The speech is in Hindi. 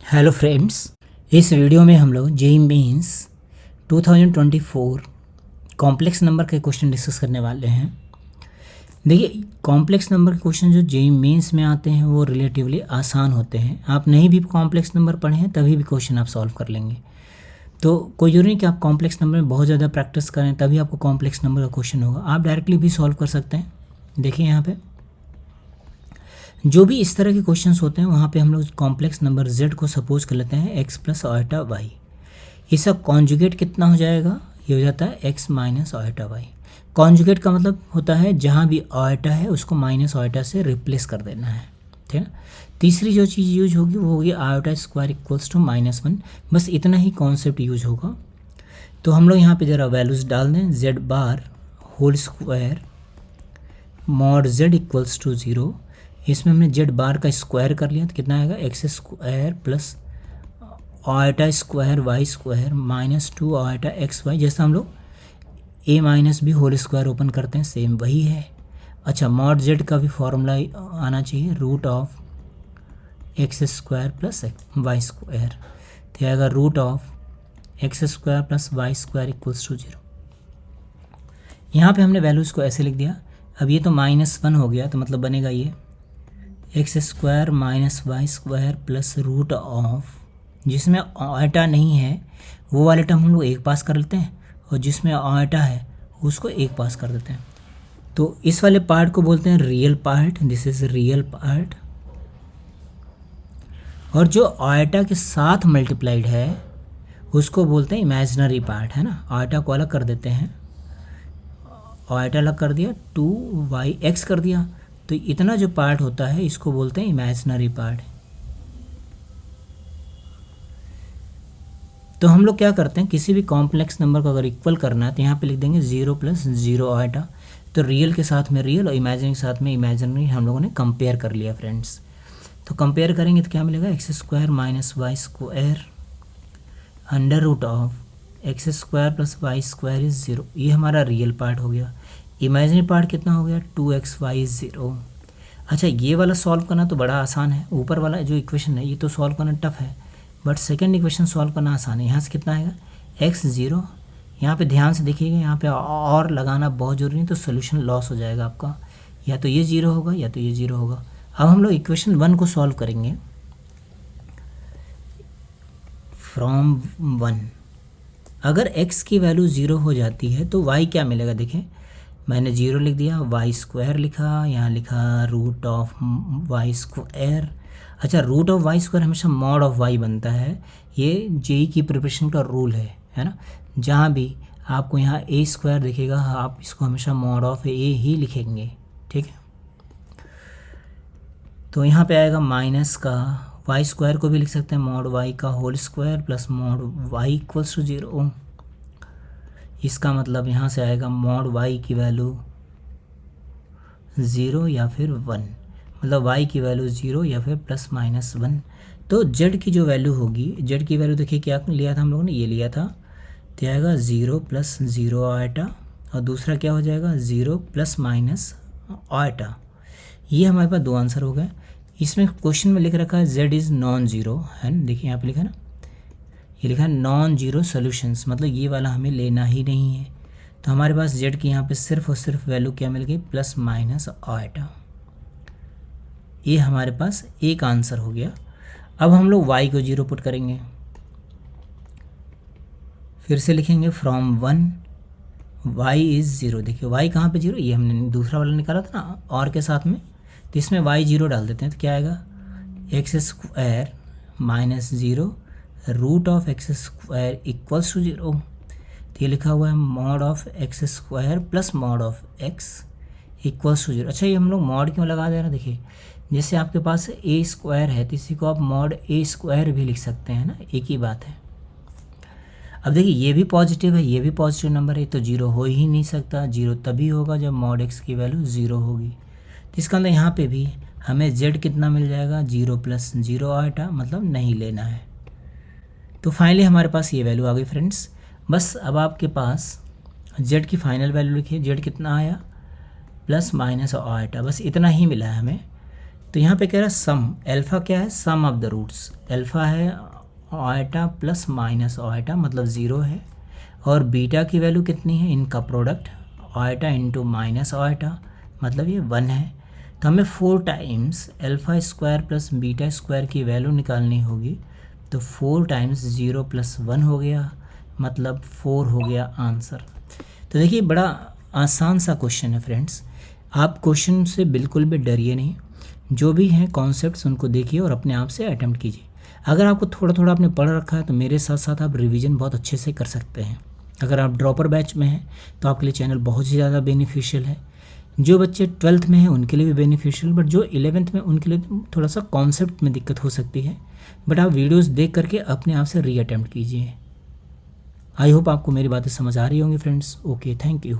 हेलो फ्रेंड्स, इस वीडियो में हम लोग जेईई मेंस 2024 कॉम्प्लेक्स नंबर के क्वेश्चन डिस्कस करने वाले हैं। देखिए, कॉम्प्लेक्स नंबर के क्वेश्चन जो जेईई मेंस में आते हैं वो रिलेटिवली आसान होते हैं। आप नहीं भी कॉम्प्लेक्स नंबर पढ़े हैं तभी भी क्वेश्चन आप सॉल्व कर लेंगे। तो कोई जरूरी नहीं कि आप कॉम्प्लेक्स नंबर में बहुत ज़्यादा प्रैक्टिस करें तभी आपको कॉम्प्लेक्स नंबर का क्वेश्चन होगा। आप डायरेक्टली भी सॉल्व कर सकते हैं। देखिए, यहाँ पे जो भी इस तरह के क्वेश्चंस होते हैं वहाँ पे हम लोग कॉम्प्लेक्स नंबर z को सपोज कर लेते हैं x प्लस ओएटा वाई। इसका कॉन्जुगेट कितना हो जाएगा? ये हो जाता है x माइनस ओएटा वाई। कॉन्जुगेट का मतलब होता है जहाँ भी ओएटा है उसको माइनस ओएटा से रिप्लेस कर देना है, ठीक है। तीसरी जो चीज़ यूज होगी वो होगी आयोटा स्क्वायर इक्वल्स टू -1। बस इतना ही कॉन्सेप्ट यूज होगा। तो हम लोग यहाँ पे ज़रा वैल्यूज़ डाल दें। z bar whole square mod z equals to 0। इसमें हमने z बार का स्क्वायर कर लिया तो कितना आएगा? X square plus eta square y square -2 eta x y. जैसा हम लोग a minus b whole square open करते हैं सेम वही है। अच्छा, मॉड z का भी फॉर्मूला आना चाहिए, root of x square plus y square. तो आएगा root of x square plus y square equals to 0। यहाँ पे हमने वैल्यूज़ को ऐसे लिख दिया। अब ये तो -1 हो गया तो मतलब बनेगा ये x square minus y square plus root of, जिसमें ओएटा नहीं है वो वाले टर्म हम लोग एक पास कर लेते हैं और जिसमें ओएटा है उसको एक पास कर देते हैं। तो इस वाले पार्ट को बोलते हैं real part, this is real part. और जो ओएटा के साथ मल्टीप्लाइड है उसको बोलते हैं इमेजिनरी पार्ट, है ना। ओएटा को अलग कर देते हैं, ओएटा अलग कर दिया, 2yx कर दिया, तो इतना जो पार्ट होता है इसको बोलते हैं इमेजिनरी पार्ट। तो हम लोग क्या करते हैं, किसी भी कॉम्प्लेक्स नंबर को अगर इक्वल करना है तो यहाँ पे लिख देंगे 0 प्लस 0 ओएटा। तो रियल के साथ में रियल और इमेजिनरी के साथ में इमेजिनरी हम लोगों ने कंपेयर कर लिया फ्रेंड्स। तो कंपेयर करेंगे तो क्या मिलेगा? X square minus y square under root of x square plus y square is 0। ये हमारा रियल पार्ट हो गया। इमेजिनरी पार्ट कितना हो गया? 2xy is 0। अच्छा, ये वाला सॉल्व करना तो बड़ा आसान है। ऊपर वाला जो इक्वेशन है ये तो सॉल्व करना टफ है, बट सेकंड इक्वेशन सॉल्व करना आसान है। यहाँ से कितना आएगा? x 0। यहाँ पे ध्यान से देखिएगा, यहाँ पे और लगाना बहुत ज़रूरी है, तो सोल्यूशन लॉस हो जाएगा आपका। या तो ये 0 होगा या तो ये 0 होगा। अब हम लोग इक्वेशन 1 को सॉल्व करेंगे फ्रॉम 1। अगर x की वैल्यू 0 हो जाती है तो y क्या मिलेगा? देखें, मैंने 0 लिख दिया, वाई स्क्वायर लिखा, यहाँ लिखा रूट ऑफ वाई स्क्वायर। अच्छा, रूट ऑफ वाई स्क्वायर हमेशा मॉड ऑफ वाई बनता है। ये जेईई की प्रिपरेशन का रूल है ना। जहाँ भी आपको यहाँ ए स्क्वायर दिखेगा आप इसको हमेशा मॉड ऑफ ए ही लिखेंगे, ठीक है। तो यहाँ पे आएगा माइनस का वाई स्क्वायर को भी लिख सकते हैं मॉड वाई का whole square plus mod y equals to 0। इसका मतलब यहाँ से आएगा मॉड y की वैल्यू 0 या फिर 1, मतलब y की वैल्यू 0 या फिर ±1। तो z की जो वैल्यू होगी, z की वैल्यू देखिए क्या लिया था हम लोगों ने, ये लिया था। तो आएगा 0 प्लस 0 ओएटा और दूसरा क्या हो जाएगा? 0 प्लस माइनस ओएटा। ये हमारे पास दो आंसर हो गए। इसमें क्वेश्चन में लिख रखा है z इज़ नॉन ज़ीरो, है ना। देखिए यहाँ पे लिखा है ना, ये लिखा है नॉन जीरो सॉल्यूशंस, मतलब ये वाला हमें लेना ही नहीं है। तो हमारे पास z की यहाँ पे सिर्फ और सिर्फ वैल्यू क्या मिल गई? Plus minus eta. ये हमारे पास एक आंसर हो गया। अब हम लोग y को 0 पुट करेंगे, फिर से लिखेंगे फ्रॉम 1 y इज़ 0। देखिए y कहाँ पे 0? ये हमने दूसरा वाला निकाला था ना और के साथ में, तो इसमें y 0 डाल देते हैं। तो क्या आएगा? X square minus 0 root of x square equals to 0। तो ये लिखा हुआ है mod of x square plus mod of x equals to 0। अच्छा, ये हम लोग मॉड क्यों लगा दे रहे हैं? देखिए, जैसे आपके पास ए स्क्वायर है तो इसी को आप मॉड ए स्क्वायर भी लिख सकते हैं ना, एक ही बात है। अब देखिए, ये भी पॉजिटिव है, ये भी पॉजिटिव नंबर है, तो 0 हो ही नहीं सकता। 0 तभी होगा जब मॉड एक्स की वैल्यू 0 होगी। तो इसका अंदर यहाँ पे भी हमें z कितना मिल जाएगा? 0 प्लस 0 ओएटा, मतलब नहीं लेना है। तो फाइनली हमारे पास ये वैल्यू आ गई फ्रेंड्स। बस अब आपके पास z की फाइनल वैल्यू लिखिए, z कितना आया? प्लस माइनस ओएटा, बस इतना ही मिला है हमें। तो यहाँ पे कह रहा है सम, अल्फ़ा क्या है, सम ऑफ द रूट्स, अल्फ़ा है आयटा प्लस माइनस आयटा मतलब 0 है, और बीटा की वैल्यू कितनी है, इनका product eta into minus eta मतलब ये 1 है। तो हमें 4 times alpha square plus beta square की वैल्यू निकालनी होगी, तो 4 टाइम्स 0 प्लस 1 हो गया मतलब 4 हो गया आंसर। तो देखिए बड़ा आसान सा क्वेश्चन है फ्रेंड्स, आप क्वेश्चन से बिल्कुल भी डरिए नहीं, जो भी हैं कॉन्सेप्ट्स उनको देखिए और अपने आप से अटेम्प्ट कीजिए। अगर आपको थोड़ा थोड़ा आपने पढ़ रखा है तो मेरे साथ साथ आप रिवीजन बहुत अच्छे से कर सकते हैं। अगर आप ड्रॉपर बैच में हैं तो आपके लिए चैनल बहुत ही ज़्यादा बेनिफिशियल है। जो बच्चे 12th में हैं उनके लिए भी बेनिफिशियल, बट जो 11th में उनके लिए थोड़ा सा कॉन्सेप्ट में दिक्कत हो सकती है, बट आप वीडियोस देख करके अपने आप से री अटेम्प्ट कीजिए। आई होप आपको मेरी बातें समझ आ रही होंगी फ्रेंड्स। Okay, thank you.